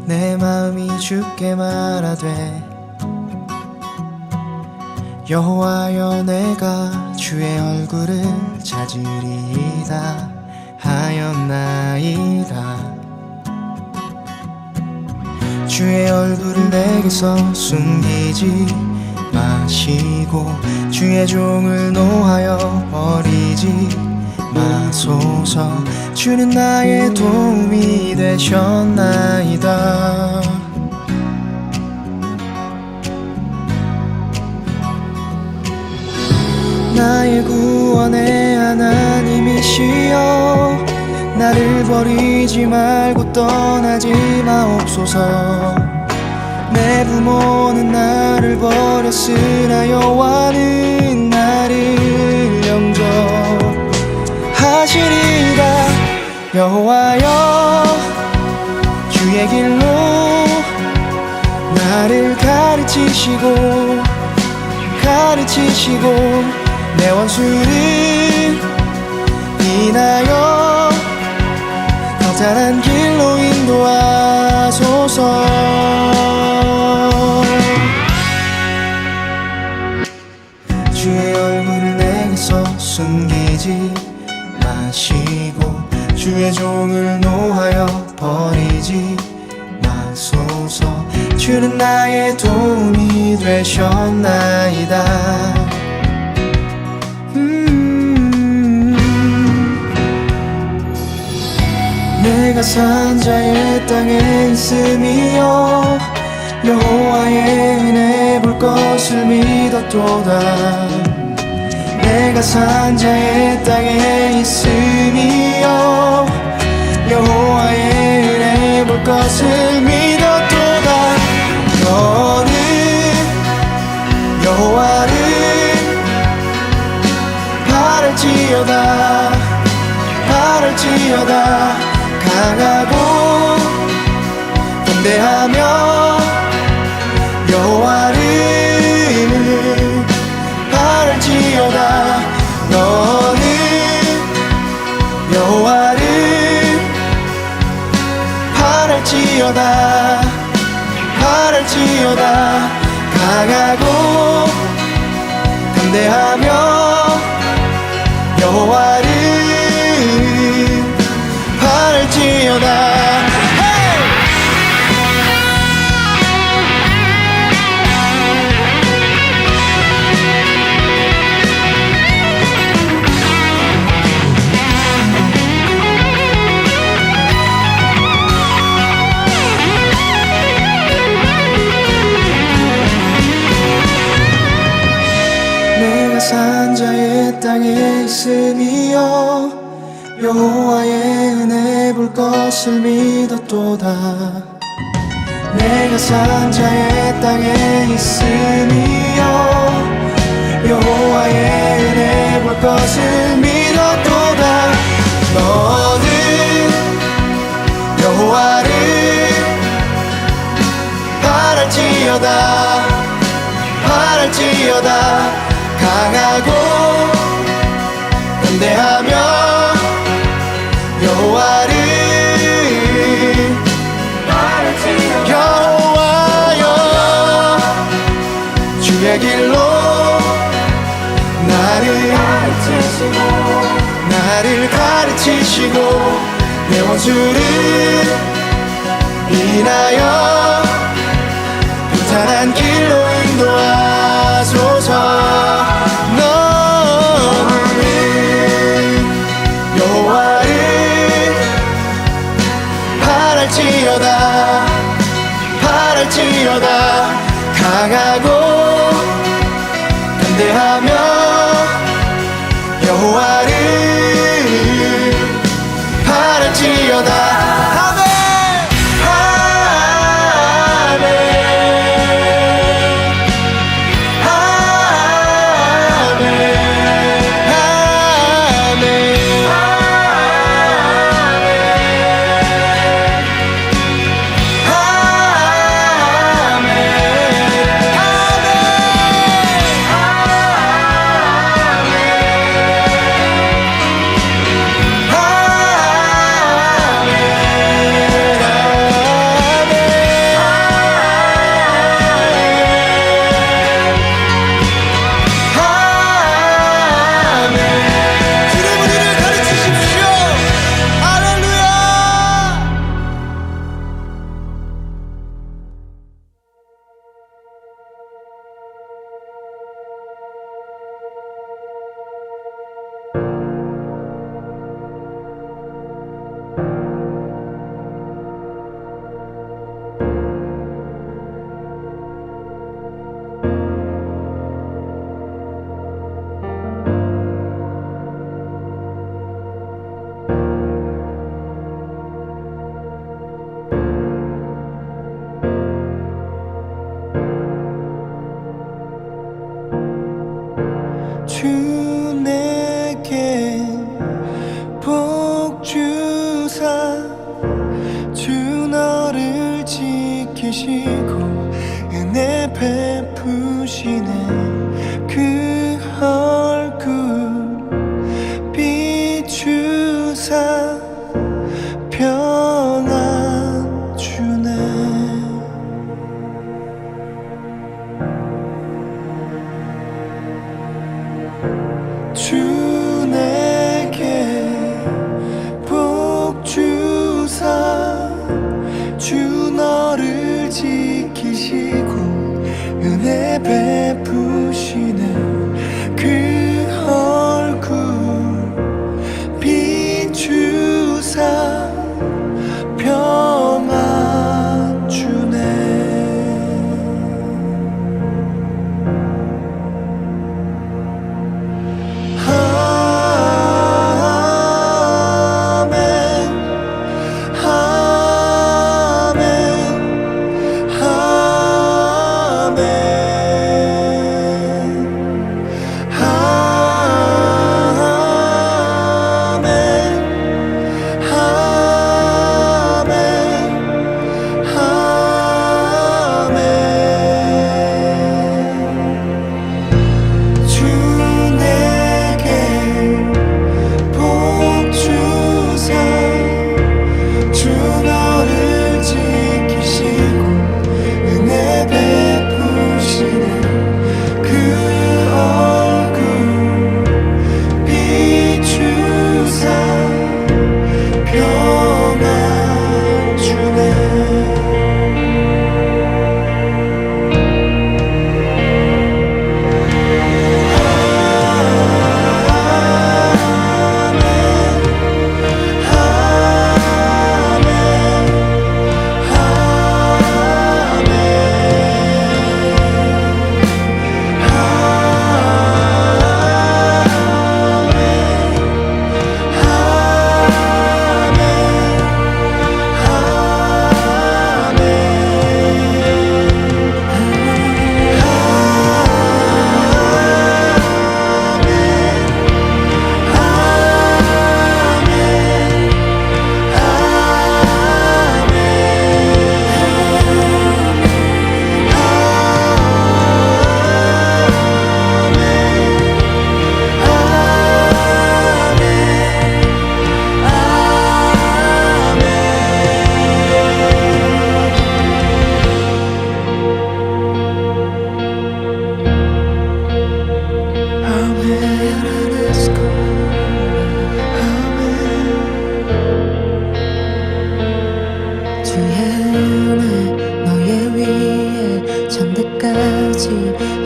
내 마음이 주께 말하되 여호와여 내가 주의 얼굴을 찾으리이다 하였나이다. 주의 얼굴을 내게서 숨기지 마시고 주의 종을 노하여 버리지 마소서. 주는 나의 도움이 되셨나이다. 나의 구원의 하나님이시여 나를 버리지 말고 떠나지 마옵소서. 내 부모는 나를 버렸으나 여호와는 나를 영접하시리라. 여호와여 주의 길로 나를 가르치시고 내 원수를 인하여 더 잘한 길로 인도하소서. 주의 얼굴을 내게서 숨기지 마시고 주의 종을 노하여 버리지 마소서. 주는 나의 도움이 되셨나이다. 내가 산자의 땅에 있음이여 여호와의 은혜 볼 것을 믿었도다. 내가 산자의 땅에 있음이여 여호와의 은혜 볼 것을 믿었도다. 너는 여호와를 바랄지어다 강하고 담대하며 여호와를 바랄지어다. 너는 여호와를 바랄지어다 강하고 담대하며 여호와를 바랄지어다. 내가 산자의 땅에 있음이여 여호와의 은혜 볼 것을 믿었도다. 내가 산자의 땅에 있음이여 여호와의 은혜 볼 것을 믿었도다. 너는 여호와를 바랄지어다 강하고 담대하며 여호와를 여호와여 주의 길로 나를 가르치시고 내 원수를 인하여 평탄한 길로 인도하소서. 너는 여호와를 바랄지어다 강하고 담대하며 여호와를 바랄지어다. 지키시고 은혜 베푸시네. 그 얼굴 비추사 평안 주네. 주 내게 복 주사 주 너를 지키시고 은혜 베푸시네. 그 얼굴 비추사 평안 주네.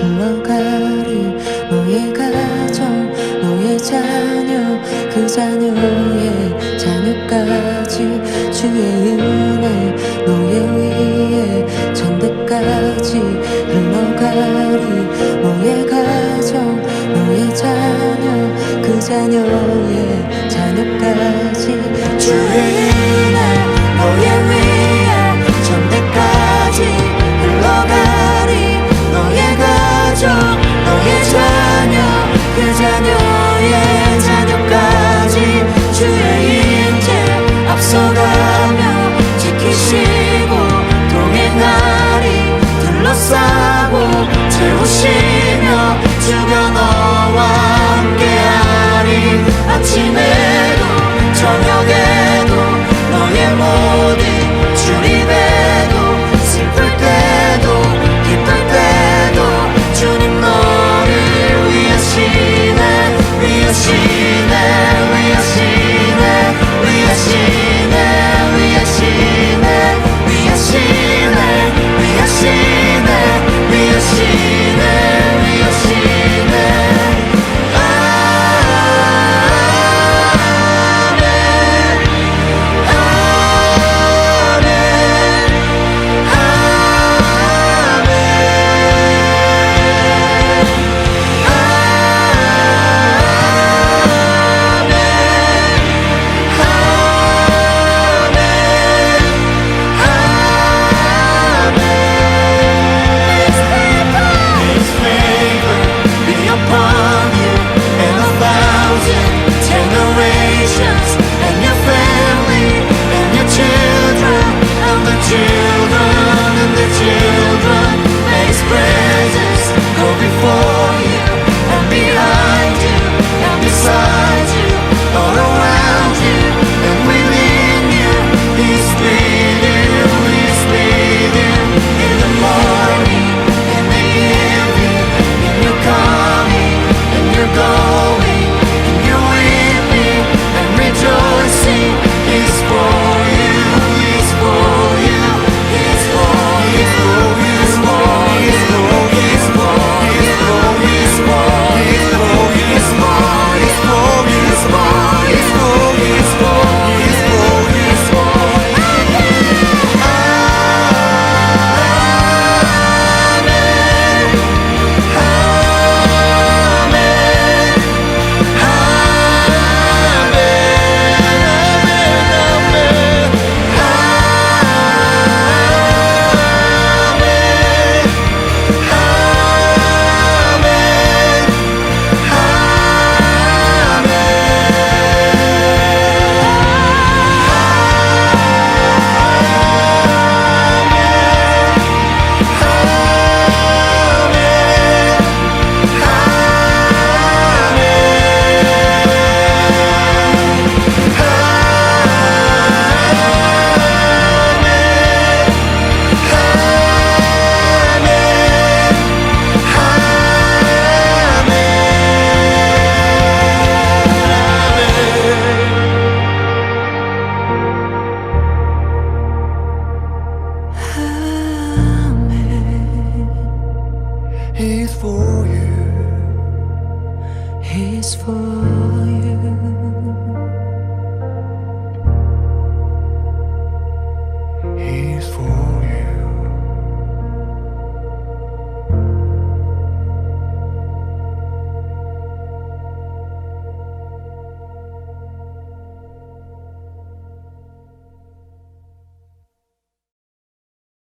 흘러가리. 너의 가정, 너의 자녀, 그 자녀의 자녀까지 주의 은혜 너의 위에 천대까지 흘러가리. 너의 가정, 너의 자녀, 그 자녀의 자녀까지 주의 은혜 너의 위에 천대까지 흘러가리. 너의 가정, 너의 자녀, 그 자녀의 자녀까지 주의 인재 앞서가며 지키시고 동행하리. 둘러싸고 채우시며 주가 너와 함께하리.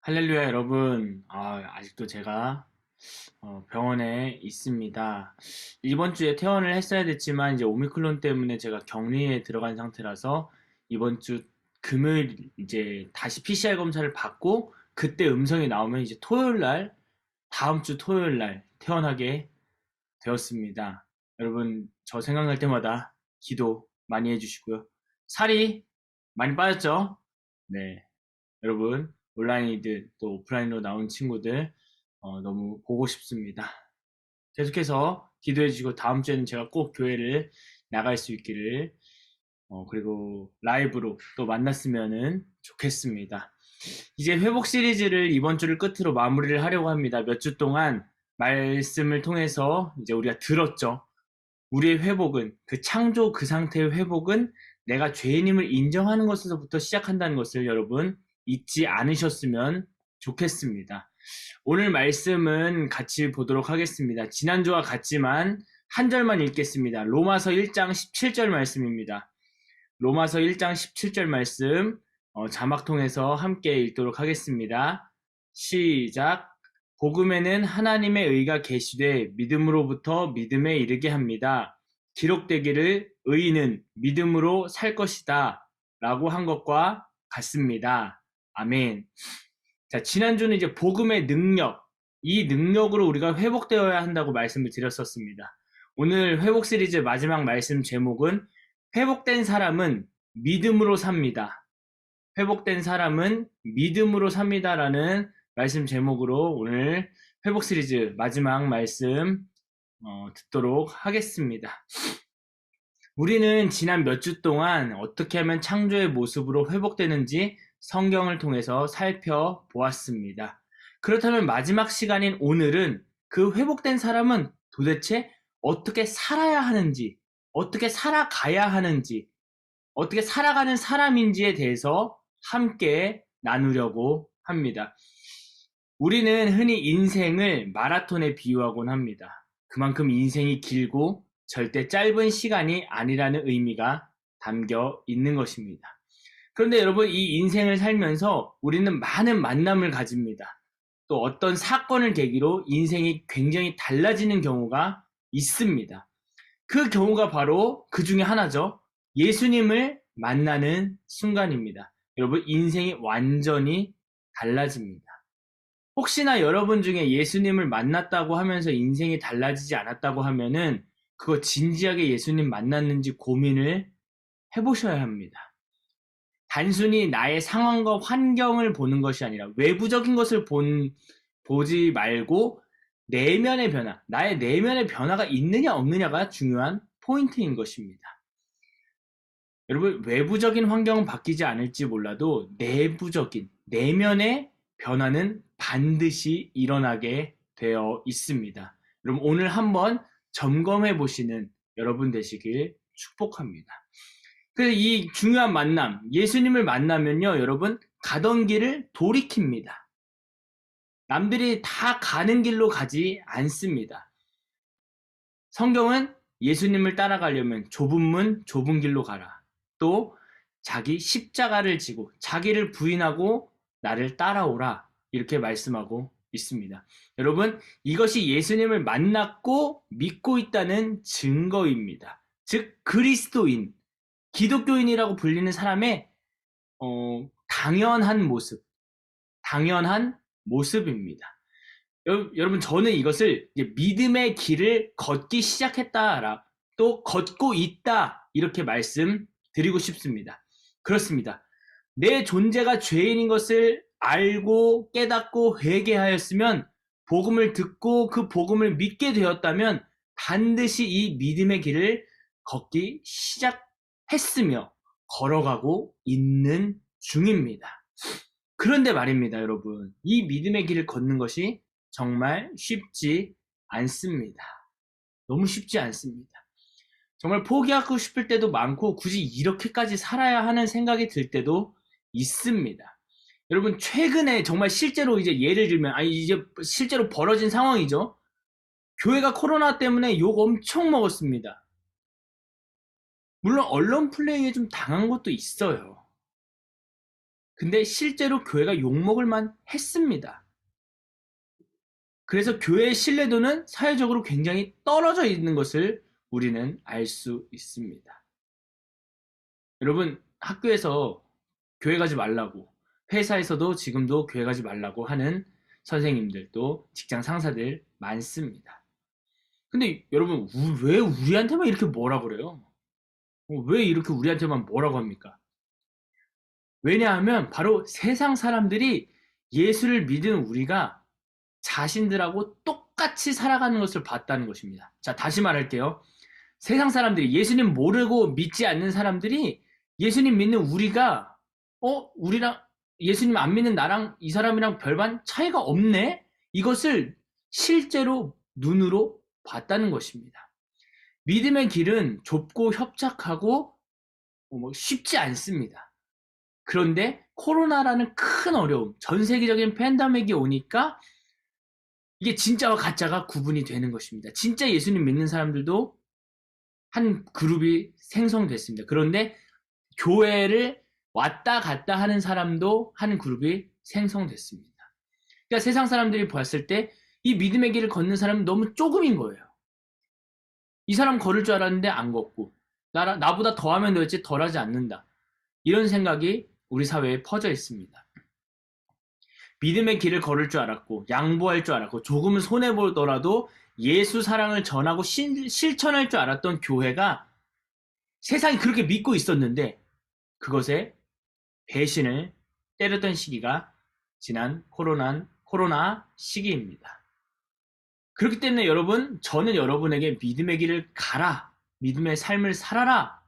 할렐루야 여러분. 아직도 제가 병원에 있습니다. 이번 주에 퇴원을 했어야 됐지만 이제 오미크론 때문에 제가 격리에 들어간 상태라서 이번 주 금요일 이제 다시 PCR 검사를 받고 그때 음성이 나오면 이제 토요일 날, 다음 주 토요일 날 퇴원하게 되었습니다. 여러분 저 생각날 때마다 기도 많이 해주시고요. 살이 많이 빠졌죠? 네. 여러분 온라인이든 또 오프라인으로 나온 친구들 너무 보고 싶습니다. 계속해서 기도해 주시고 다음 주에는 제가 꼭 교회를 나갈 수 있기를 그리고 라이브로 또 만났으면 좋겠습니다. 이제 회복 시리즈를 이번 주를 끝으로 마무리를 하려고 합니다. 몇 주 동안 말씀을 통해서 이제 우리가 들었죠. 우리의 회복은 그 창조 그 상태의 회복은 내가 죄인임을 인정하는 것에서부터 시작한다는 것을 여러분 잊지 않으셨으면 좋겠습니다. 오늘 말씀은 같이 보도록 하겠습니다. 지난주와 같지만 한 절만 읽겠습니다. 로마서 1장 17절 말씀입니다. 로마서 1장 17절 말씀 자막 통해서 함께 읽도록 하겠습니다. 시작. 복음에는 하나님의 의가 계시되 믿음으로부터 믿음에 이르게 합니다. 기록되기를 의인은 믿음으로 살 것이다 라고 한 것과 같습니다. 아멘. 자, 지난주는 이제 복음의 능력, 이 능력으로 우리가 회복되어야 한다고 말씀을 드렸었습니다. 오늘 회복 시리즈 마지막 말씀 제목은 회복된 사람은 믿음으로 삽니다. 회복된 사람은 믿음으로 삽니다라는 말씀 제목으로 오늘 회복 시리즈 마지막 말씀 듣도록 하겠습니다. 우리는 지난 몇 주 동안 어떻게 하면 창조의 모습으로 회복되는지 성경을 통해서 살펴보았습니다. 그렇다면 마지막 시간인 오늘은 그 회복된 사람은 도대체 어떻게 살아야 하는지, 어떻게 살아가야 하는지, 어떻게 살아가는 사람인지에 대해서 함께 나누려고 합니다. 우리는 흔히 인생을 마라톤에 비유하곤 합니다. 그만큼 인생이 길고 절대 짧은 시간이 아니라는 의미가 담겨 있는 것입니다. 그런데 여러분, 이 인생을 살면서 우리는 많은 만남을 가집니다. 또 어떤 사건을 계기로 인생이 굉장히 달라지는 경우가 있습니다. 그 경우가 바로 그 중에 하나죠. 예수님을 만나는 순간입니다. 여러분, 인생이 완전히 달라집니다. 혹시나 여러분 중에 예수님을 만났다고 하면서 인생이 달라지지 않았다고 하면은 그거 진지하게 예수님 만났는지 고민을 해보셔야 합니다. 단순히 나의 상황과 환경을 보는 것이 아니라 외부적인 것을 보지 말고 내면의 변화, 나의 내면의 변화가 있느냐 없느냐가 중요한 포인트인 것입니다. 여러분, 외부적인 환경은 바뀌지 않을지 몰라도 내부적인, 내면의 변화는 반드시 일어나게 되어 있습니다. 여러분, 오늘 한번 점검해 보시는 여러분 되시길 축복합니다. 그래서 이 중요한 만남, 예수님을 만나면요, 여러분, 가던 길을 돌이킵니다. 남들이 다 가는 길로 가지 않습니다. 성경은 예수님을 따라가려면 좁은 문, 좁은 길로 가라. 또 자기 십자가를 지고 자기를 부인하고 나를 따라오라. 이렇게 말씀하고 있습니다. 여러분, 이것이 예수님을 만났고 믿고 있다는 증거입니다. 즉, 그리스도인, 기독교인이라고 불리는 사람의 당연한 모습입니다. 여러분, 저는 이것을 믿음의 길을 걷기 시작했다, 또 걷고 있다, 이렇게 말씀드리고 싶습니다. 그렇습니다. 내 존재가 죄인인 것을 알고 깨닫고 회개하였으면, 복음을 듣고 그 복음을 믿게 되었다면 반드시 이 믿음의 길을 걷기 시작했으며 걸어가고 있는 중입니다. 그런데 말입니다, 여러분. 이 믿음의 길을 걷는 것이 정말 쉽지 않습니다. 너무 쉽지 않습니다. 정말 포기하고 싶을 때도 많고 굳이 이렇게까지 살아야 하는 생각이 들 때도 있습니다. 여러분, 최근에 정말 실제로 이제 예를 들면, 이제 실제로 벌어진 상황이죠. 교회가 코로나 때문에 욕 엄청 먹었습니다. 물론 언론 플레이에 좀 당한 것도 있어요. 근데 실제로 교회가 욕먹을 만 했습니다. 그래서 교회의 신뢰도는 사회적으로 굉장히 떨어져 있는 것을 우리는 알 수 있습니다. 여러분, 학교에서 교회 가지 말라고, 회사에서도 지금도 교회 가지 말라고 하는 선생님들도 직장 상사들 많습니다. 근데 여러분, 왜 우리한테만 이렇게 뭐라 그래요? 왜 이렇게 우리한테만 뭐라고 합니까? 왜냐하면 바로 세상 사람들이 예수를 믿은 우리가 자신들하고 똑같이 살아가는 것을 봤다는 것입니다. 자, 다시 말할게요. 세상 사람들이, 예수님 모르고 믿지 않는 사람들이 예수님 믿는 우리가 우리랑 예수님 안 믿는 나랑 이 사람이랑 별반 차이가 없네? 이것을 실제로 눈으로 봤다는 것입니다. 믿음의 길은 좁고 협착하고 쉽지 않습니다. 그런데 코로나라는 큰 어려움, 전 세계적인 팬데믹이 오니까 이게 진짜와 가짜가 구분이 되는 것입니다. 진짜 예수님 믿는 사람들도 한 그룹이 생성됐습니다. 그런데 교회를 왔다 갔다 하는 사람도 한 그룹이 생성됐습니다. 그러니까 세상 사람들이 봤을 때 이 믿음의 길을 걷는 사람은 너무 조금인 거예요. 이 사람 걸을 줄 알았는데 안 걷고, 나보다 더하면 되지 덜하지 않는다. 이런 생각이 우리 사회에 퍼져 있습니다. 믿음의 길을 걸을 줄 알았고, 양보할 줄 알았고, 조금은 손해보더라도 예수 사랑을 전하고 실천할 줄 알았던 교회가 세상이 그렇게 믿고 있었는데 그것에 배신을 때렸던 시기가 지난 코로나 시기입니다. 그렇기 때문에 여러분, 저는 여러분에게 믿음의 길을 가라, 믿음의 삶을 살아라,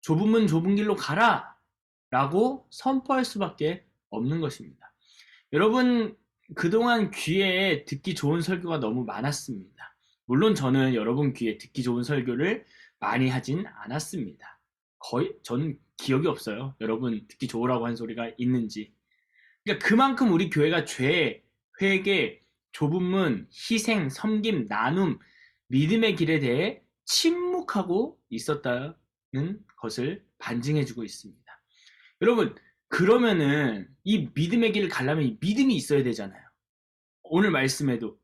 좁은 문 좁은 길로 가라 라고 선포할 수밖에 없는 것입니다. 여러분, 그동안 귀에 듣기 좋은 설교가 너무 많았습니다. 물론 저는 여러분 귀에 듣기 좋은 설교를 많이 하진 않았습니다. 저는 기억이 없어요. 여러분 듣기 좋으라고 한 소리가 있는지. 그러니까 그만큼 우리 교회가 죄, 회개, 좁은 문, 희생, 섬김, 나눔, 믿음의 길에 대해 침묵하고 있었다는 것을 반증해주고 있습니다. 여러분, 그러면은 이 믿음의 길을 가려면 믿음이 있어야 되잖아요. 오늘 말씀에도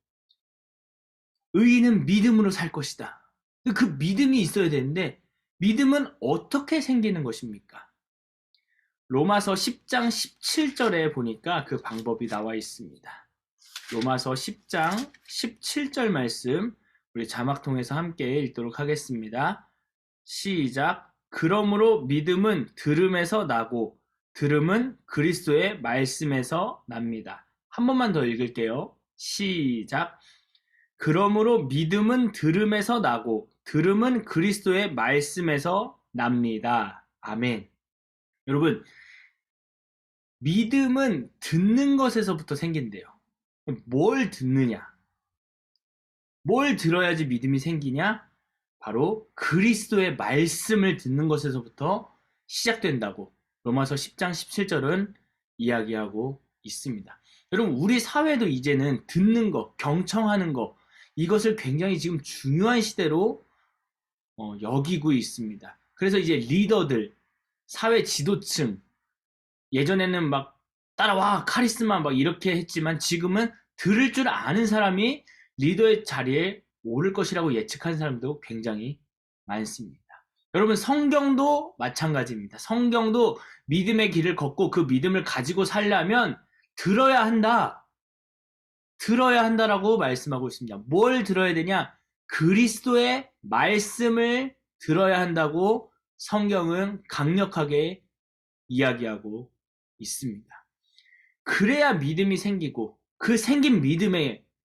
의인은 믿음으로 살 것이다. 그 믿음이 있어야 되는데 믿음은 어떻게 생기는 것입니까? 로마서 10장 17절에 보니까 그 방법이 나와 있습니다. 로마서 10장 17절 말씀 우리 자막 통해서 함께 읽도록 하겠습니다. 시작. 그러므로 믿음은 들음에서 나고 들음은 그리스도의 말씀에서 납니다. 한 번만 더 읽을게요. 시작. 그러므로 믿음은 들음에서 나고 들음은 그리스도의 말씀에서 납니다. 아멘. 여러분, 믿음은 듣는 것에서부터 생긴대요. 뭘 듣느냐? 뭘 들어야지 믿음이 생기냐? 바로 그리스도의 말씀을 듣는 것에서부터 시작된다고 로마서 10장 17절은 이야기하고 있습니다. 여러분, 우리 사회도 이제는 듣는 거, 경청하는 거, 이것을 굉장히 지금 중요한 시대로 여기고 있습니다. 그래서 이제 리더들, 사회 지도층, 예전에는 막 따라와 카리스마 막 이렇게 했지만 지금은 들을 줄 아는 사람이 리더의 자리에 오를 것이라고 예측한 사람도 굉장히 많습니다. 여러분, 성경도 마찬가지입니다. 성경도 믿음의 길을 걷고 그 믿음을 가지고 살려면 들어야 한다. 들어야 한다라고 말씀하고 있습니다. 뭘 들어야 되냐? 그리스도의 말씀을 들어야 한다고 성경은 강력하게 이야기하고 있습니다. 그래야 믿음이 생기고 그 생긴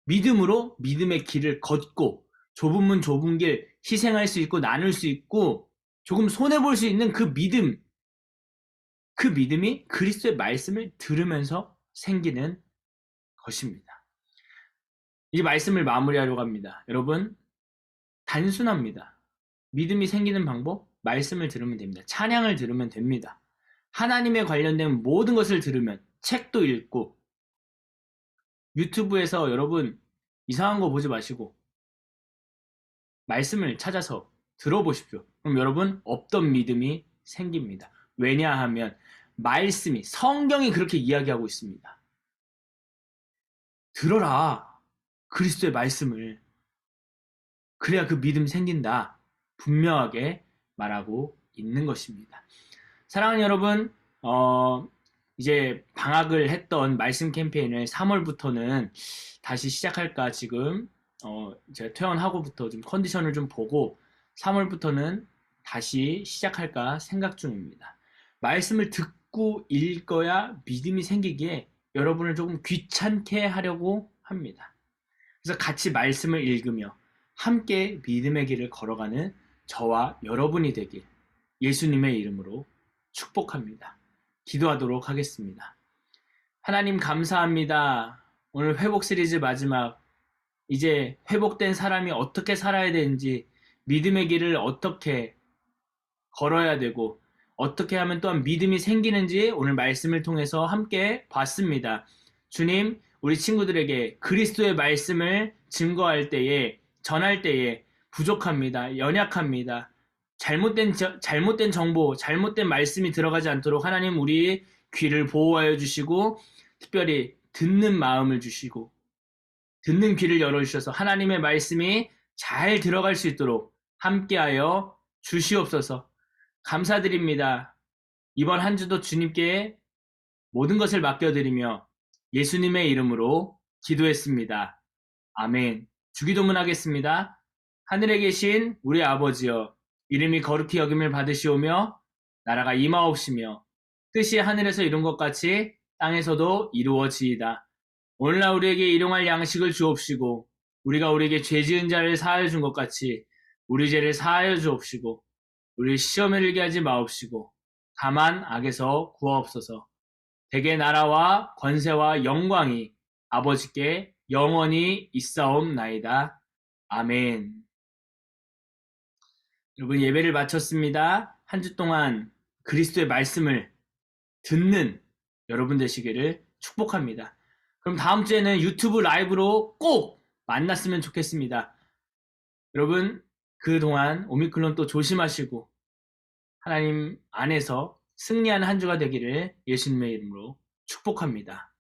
믿음으로 믿음의 길을 걷고 좁은 문 좁은 길 희생할 수 있고 나눌 수 있고 조금 손해볼 수 있는 그 믿음이 그리스도의 말씀을 들으면서 생기는 것입니다. 이제 말씀을 마무리하려고 합니다. 여러분, 단순합니다. 믿음이 생기는 방법, 말씀을 들으면 됩니다. 찬양을 들으면 됩니다. 하나님에 관련된 모든 것을 들으면, 책도 읽고, 유튜브에서 여러분 이상한 거 보지 마시고 말씀을 찾아서 들어보십시오. 그럼 여러분 없던 믿음이 생깁니다. 왜냐하면 말씀이, 성경이 그렇게 이야기하고 있습니다. 들어라. 그리스도의 말씀을. 그래야 그 믿음 생긴다. 분명하게 말하고 있는 것입니다. 사랑하는 여러분, 이제 방학을 했던 말씀 캠페인을 3월부터는 다시 시작할까 지금 제가 퇴원하고부터 좀 컨디션을 좀 보고 3월부터는 다시 시작할까 생각 중입니다. 말씀을 듣고 읽어야 믿음이 생기기에 여러분을 조금 귀찮게 하려고 합니다. 그래서 같이 말씀을 읽으며 함께 믿음의 길을 걸어가는 저와 여러분이 되길 예수님의 이름으로 축복합니다. 기도하도록 하겠습니다. 하나님 감사합니다. 오늘 회복 시리즈 마지막, 이제 회복된 사람이 어떻게 살아야 되는지, 믿음의 길을 어떻게 걸어야 되고 어떻게 하면 또한 믿음이 생기는지 오늘 말씀을 통해서 함께 봤습니다. 주님, 우리 친구들에게 그리스도의 말씀을 증거할 때에, 전할 때에 부족합니다. 연약합니다. 잘못된 정보, 잘못된 말씀이 들어가지 않도록 하나님 우리 귀를 보호하여 주시고, 특별히 듣는 마음을 주시고 듣는 귀를 열어주셔서 하나님의 말씀이 잘 들어갈 수 있도록 함께하여 주시옵소서. 감사드립니다. 이번 한 주도 주님께 모든 것을 맡겨드리며 예수님의 이름으로 기도했습니다. 아멘. 주기도문 하겠습니다. 하늘에 계신 우리 아버지여, 이름이 거룩히 여김을 받으시오며 나라가 임하옵시며 뜻이 하늘에서 이룬 것 같이 땅에서도 이루어지이다. 오늘날 우리에게 일용할 양식을 주옵시고 우리가 우리에게 죄 지은 자를 사하여 준 것 같이 우리 죄를 사하여 주옵시고 우리 시험에 들게 하지 마옵시고 다만 악에서 구하옵소서. 대개 나라와 권세와 영광이 아버지께 영원히 있사옵나이다. 아멘. 여러분, 예배를 마쳤습니다. 한 주 동안 그리스도의 말씀을 듣는 여러분 되시기를 축복합니다. 그럼 다음 주에는 유튜브 라이브로 꼭 만났으면 좋겠습니다. 여러분, 그동안 오미클론 또 조심하시고 하나님 안에서 승리하는 한 주가 되기를 예수님의 이름으로 축복합니다.